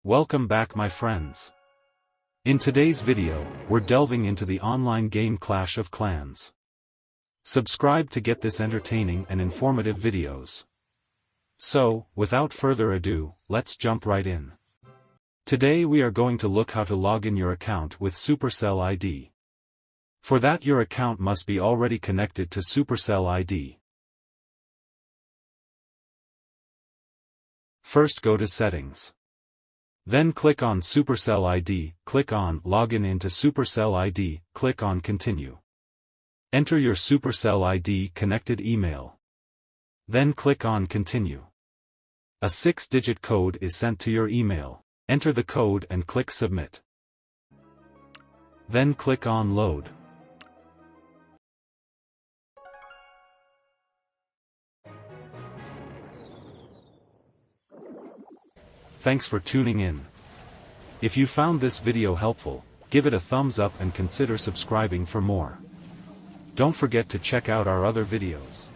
Welcome back my friends. In today's video, we're delving into the online game Clash of Clans. Subscribe to get this entertaining and informative videos. So, without further ado, let's jump right in. Today we are going to look how to log in your account with Supercell ID. For that your account must be already connected to Supercell ID. First go to Settings. Then click on Supercell ID, click on Login into Supercell ID, click on Continue. Enter your Supercell ID connected email. Then click on Continue. A 6-digit code is sent to your email. Enter the code and click Submit. Then click on Load. Thanks for tuning in. If you found this video helpful, give it a thumbs up and consider subscribing for more. Don't forget to check out our other videos.